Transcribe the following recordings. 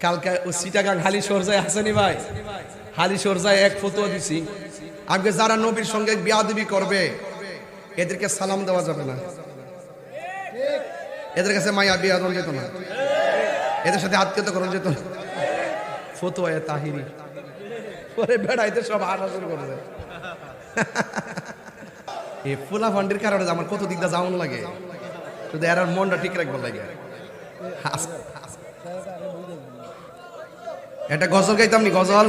কালকে ও সিটাগাং হালি সরজায় হাসানি ভাই, হালি সরজায় এক ফতোয়া দিছি, আগে যারা নবীর সঙ্গে বিয়াদবি করবে এদেরকে সালাম দেওয়া যাবে না, এদের কাছে মায়া বিয়া দেওয়া যেত না, এদের সাথে আত্মীয়তা করা যেত না। ফতোয়া তাহিরি পরে বেড়াইতে সব হাসা শুরু করেছে। এই ফুলা ফান্ডির কারণে আমার কত দিকটা যাওয়ান লাগে, শুধু এর মনটা ঠিক রাখবার লাগে। এটা গজল গাইতাম নি, গজল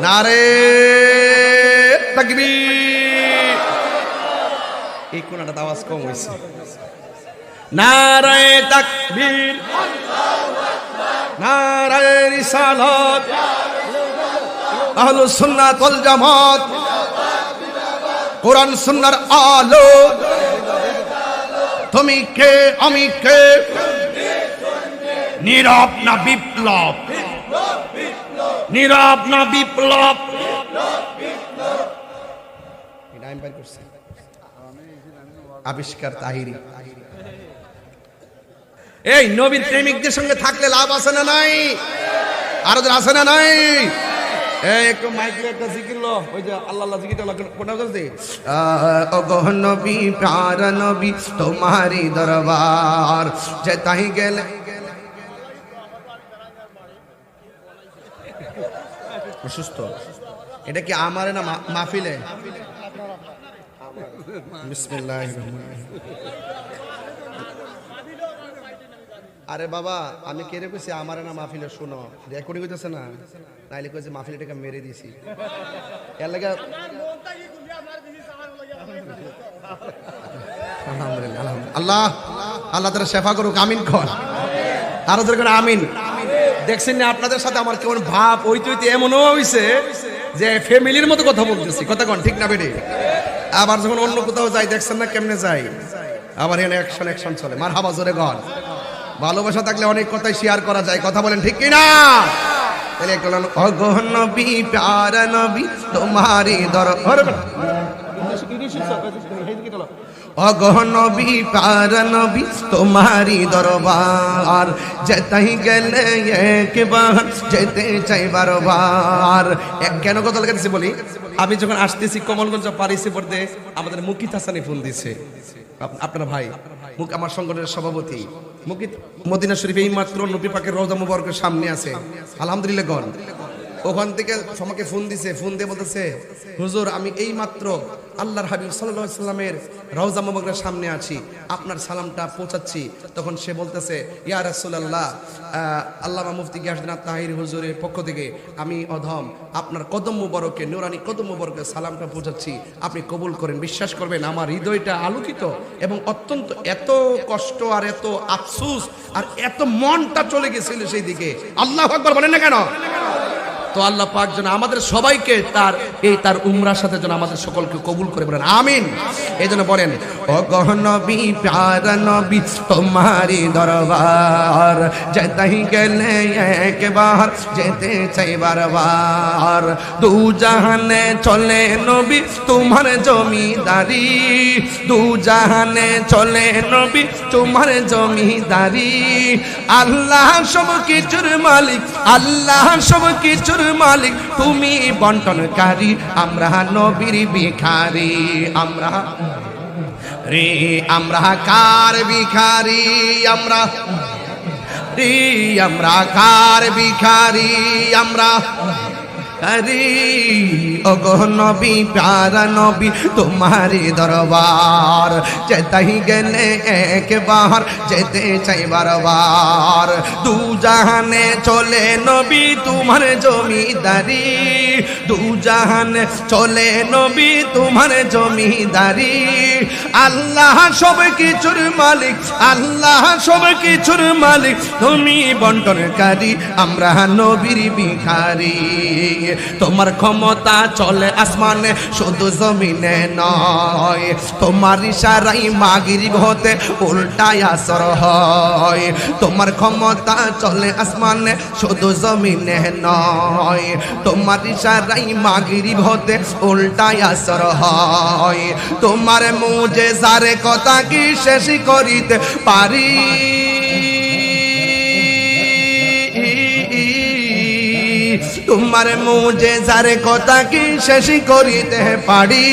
নারে তাকবীর, এই কোনটা আওয়াজ কম হয়েছে। নারে তাকবীর, নারে রিসালাত, আহলুস সুন্নাত ওয়াল জামাত, কোরআন সুন্নাহর আলো, তুমি কে আমি কে, নীরব না বিপ্লব, নীরব না বিপ্লব। আবিষ্কার তাহিরি। এই নবীর প্রেমিকদের সঙ্গে থাকলে লাভ আছে না নাই? আরো আছে না নাই? একটু মাইকে একটা জিকির লো, ওই যে আল্লাহ আল্লাহ জিকিরটা কোনটা বলতে, ওগো নবী প্যার নবী তোমারি দরবার যেতাই গেলে। অসুস্থ, এটা কি আমারে না মাহফিলে? বিসমিল্লাহির রহমানির রহিম। আরে বাবা আমি কেড়ে কইছি আমারে না মাহফিলে, শুনো রেকর্ডিং হইতেছে না, নাইলে কইছে মাহফিলটাকে মেরে দিছি এর লাগা। আলহামদুলিল্লাহ, আল্লাহ আল্লাহ তাআলা শেফা করুক, আমিন কর, আরো দরকার আমিন। দেখছেন না আপনাদের সাথে আমার কেমন ভাব হইতে হইতে এমনও হইছে যে ফ্যামিলির মতো কথা বলতেছি, কথা কোন ঠিক না বেডে? আবার যখন অন্য কোথাও যাই দেখছেন না কেমনে যাই, আবার এখানে অ্যাকশন চলে, মারহাবা জোরে গন। ভালোবাসা থাকলে অনেক কথাই শেয়ার করা যায়, কথা বলেন ঠিক কিনা? তাহলে একটু ওগো নবী প্যার নবী তোমারি দরবার, ওগো নবী প্যার নবী তোমারি দরবার যেতাই গেলে একবার যেতে চাই বারবার। কেন কথা লাগাচ্ছি বলি, আমি যখন আসতেছি কমলগঞ্জ পারিসে পড়তে আমাদের মুকিত হাসানি ফোন দিছে, আপনার ভাই আমার সংগঠনের সভাপতি মুকিত মদিনা শরীফ এই মাত্র নবী পাকের রওজা মুবারকের সামনে আছে, আলহামদুলিল্লাহ গণ। ওখান থেকে আমাকে ফোন দিছে, ফোন দিয়ে বলতেছে হুজুর আমি এই মাত্র আল্লাহর হাবিব সাল্লাল্লাহু আলাইহি ওয়াসাল্লামের রওজা মুবারকের সামনে আছি, আপনার সালামটা পৌঁছাচ্ছি। তখন সে বলতেছে ইয়া রাসূলুল্লাহ, আল্লামা মুফতি গিয়াসউদ্দিন তাহিরি হুজুরের পক্ষ থেকে আমি অধম আপনার কদম মুবারকে, নুরানি কদম মুবারকে সালামটা পৌঁছাচ্ছি, আপনি কবুল করেন। বিশ্বাস করবেন আমার হৃদয়টা আলোকিত এবং অত্যন্ত এত কষ্ট আর এত আফসোস আর এত মনটা চলে গেছিল সেই দিকে। আল্লাহু আকবার বলেন না কেন? তো আল্লাহ পাক যেন আমাদের সবাইকে তার উমরার সাথে যেন আমাদের সকলকে কবুল করে, বলেন আমিন। এই জন্য বলেন ওগো নবী প্যার নবী তোমারি দরবার যেতাই গেলে একবার যেতে চাই বারবার। দু জাহানে চলে নবী তোমার জমিদারি, দু জাহানে চলে নবী তোমার জমিদারি। আল্লাহ সব কিছুর মালিক, আল্লাহ সব কিছুর মালিক, তুমি বন্টনকারী, আমরা নবীর ভিখারি। আমরা রে আমরা কার ভিখারি, আমরা রে আমরা কার ভিখারি, আমরা আরে ওগো নবী প্যার নবী তোমারি দরবার যেতাই গেলে একবার যেতে চাই বারবার। দু জাহানে চলে নবী তোমার জমিদারি, দু জাহানে চলে নবী তোমার জমিদারি। আল্লাহ সব কিছুর মালিক, আল্লাহ সব কিছুর মালিক, তুমি বন্টনকারী, আমরা নবীর ভিখারি। তোমার ক্ষমতা চলে আসমানে শুধু জমিনে নয়, তোমার ইশারায় মাগরিব হতে উল্টায় আসর হয়। তোমার ক্ষমতা চলে আসমানে শুধু জমিনে নয়, তোমার ইশারায় মাগরিব হতে উল্টায় আসর হয়। তোমার মুজিজার কথা কি শেষ করিতে পারি, তোমার মুজিজার কথা কি শেষ করিতে পারি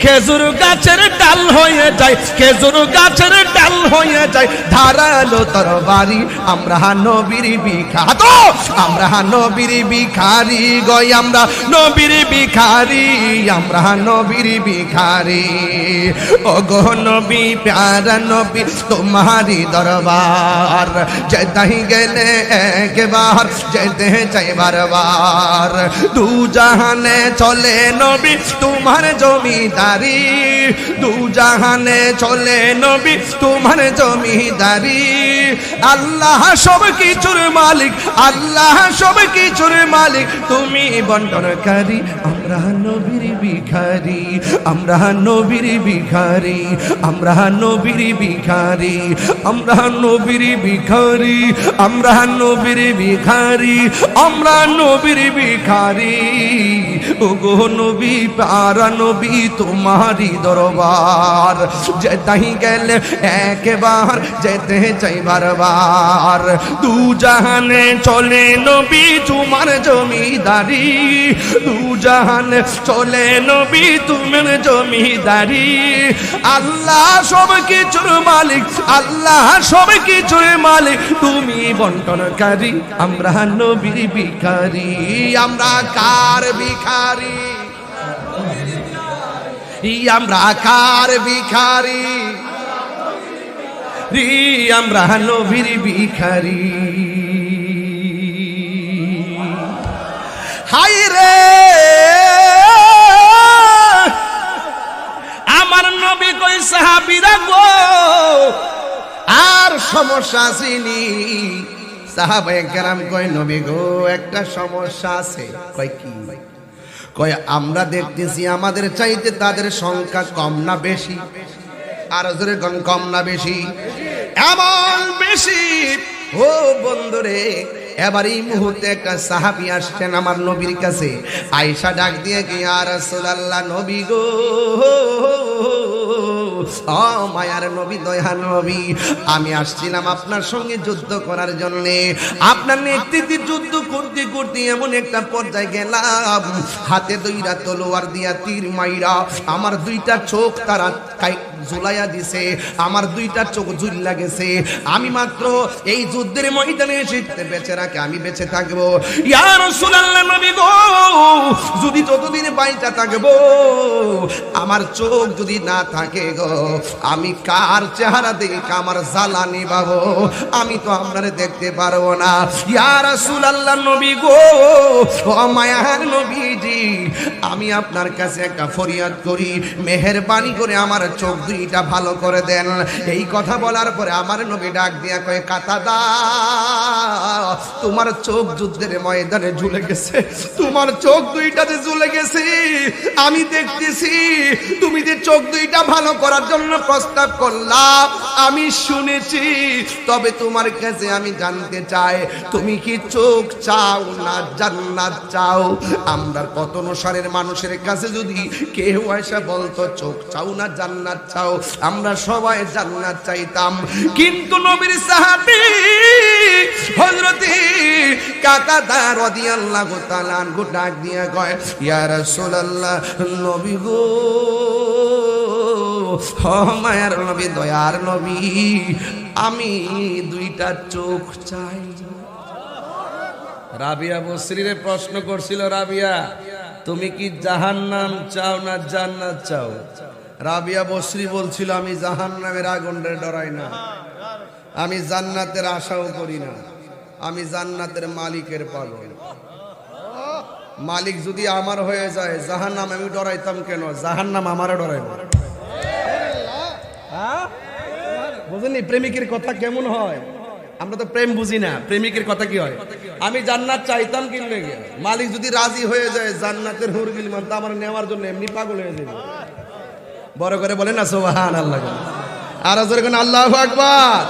খেজুর গাছের ডাল হয়ে যায় খেজুর গাছের ডাল হয়ে যায় ধারালো তরবারি আমরা নবীর ভিখারি আমরা নবীর ভিখারি গয় আমরা নবীর ভিখারি আমরা নবীর ভিখারি ও গো নবী প্যারা নবী তোমারি দরবার যেতাই গেলে একবার যেতে চাই বারবার দু জাহানে চলে নবী তোমার জমিদারি দু জাহানে চলে নবী তোমার জমিদারি আল্লাহ সব কিছুর মালিক আল্লাহ সব কিছুর মালিক তুমি বন্টনকারী আমরা নবীর ভিখারি আমরা নবীর ভিখারি আমরা নবীর ভিখারি আমরা নবীর ভিখারি আমরা নবীর ভিখারি আমরা নবীর ভিখারি ওগো নবী প্যারা নবী তোমারি দরবার যেতাই গেলে একবার যেতে চাই বারবার দু জাহানে চলে নবী তোমার জমিদারি দু জাহানে চলে নবী তোমার জমিদারি আল্লাহ সব কিছুর মালিক আল্লাহ সব কিছুর মালিক তুমি বন্টনকারী আমরা নবীর ভিখারি আমরা কার ভিখারি আমরা কার ভিখারি আমরা নবীর ভিখারি হাই রে আমার নবী কই সাহাবীরা গো আর সমস্যা আসেনি সাহাবায়ে কেরাম কই নবী গো একটা সমস্যা আছে কই কি কই আমরা দেখতেছি আমাদের চাইতে তাদের সংখ্যা কম না বেশি আর জোরে কম না বেশি এমন বেশি ও বন্ধুরে এবার এই মুহূর্তে একটা সাহাবী আসছেন আমার নবীর কাছে আয়েশা ডাক দিয়ে কি ইয়া রাসূলুল্লাহ নবী গো ও মায়ার নবী দয়ার নবী আমি আসছিলাম আপনার সঙ্গে যুদ্ধ করার জন্য আপনার নেতৃত্বে যুদ্ধ করতে করতে এমন একটা পর্যায়ে গেলাম হাতে দুইটা তলোয়ার দিয়া তীর মাইরা আমার দুইটা চোখ তারা ঝুলাইয়া দিছে আমার দুইটা চোখ ঝুল্লা গেছে আমি মাত্র এই যুদ্ধের ময়দানে এসে বেঁচে রাখে আমি বেঁচে থাকবো ইয়া রাসূলুল্লাহ নবী গো যদি ততদিন বাইচা থাকবো আমার চোখ যদি না থাকে গো আমি কার চেহারা দেখে আমার জ্বালানি পাবো আমি তো আপনারে দেখতে পারবো না ইয়া রাসূলুল্লাহ নবী গো ও মায়ার নবীজি আমি আপনার কাছে একটা ফরিয়াদ করি মেহেরবানি করে আমার চোখ দুইটা ভালো করে দেন এই কথা বলার পরে আমার নবী ডাক দিয়া কয় কাতাদা তোমার চোখ যুদ্ধের ময়দানে ঝুলে গেছে তোমার চোখ দুইটা যে ঝুলে গেছে আমি দেখতেছি তুমি যে চোখ দুইটা ভালো করার জন্য প্রস্তাব করলা আমি শুনেছি তবে তোমার কাছে আমি জানতে চাই তুমি কি চোখ চাও না জান্নাত চাও আমরা কত অনুসারের মানুষের কাছে যদি কেউ এসে বলতো চোখ চাও না জান্নাত চাও আমরা সবাই জান্নাত চাইতাম কিন্তু নবীর সাহাবী হযরত কাতাদা রাদিয়াল্লাহু তাআলা আনহু ডাক দিয়া কয় ইয়া রাসূলুল্লাহ নবী গো ও মায়ার নবী দয়ার নবী আমি দুইটা চোখ চাই রাবিয়া বসরিরে প্রশ্ন করছিল রাবিয়া তুমি কি জাহান্নাম চাও না জান্নাত চাও রাবিয়া বসরি বলছিল আমি জাহান্নামের আগুনে ডরাই না আমি জান্নাতের আশাও করি না আমি জান্নাতের মালিকের পাগল মালিক যদি আমার হয়ে যায় জাহান্নাম আমি ডরাইতাম কেন জাহান্নাম আমারও ডরাই না বুঝলি প্রেমিকের কথা কেমন হয় আমরা তো প্রেম বুঝি না প্রেমিকের কথা কি হয় আমি জান্নাত চাইতাম কিনলে গিয়ে মালিক যদি রাজি হয়ে যায় জান্নাতের হুরগিল মান আমার নেওয়ার জন্য এমনি পাগল হয়ে যাবে বড় করে বলেন না সুবহানাল্লাহ আর জোরে কোন আল্লাহু আকবার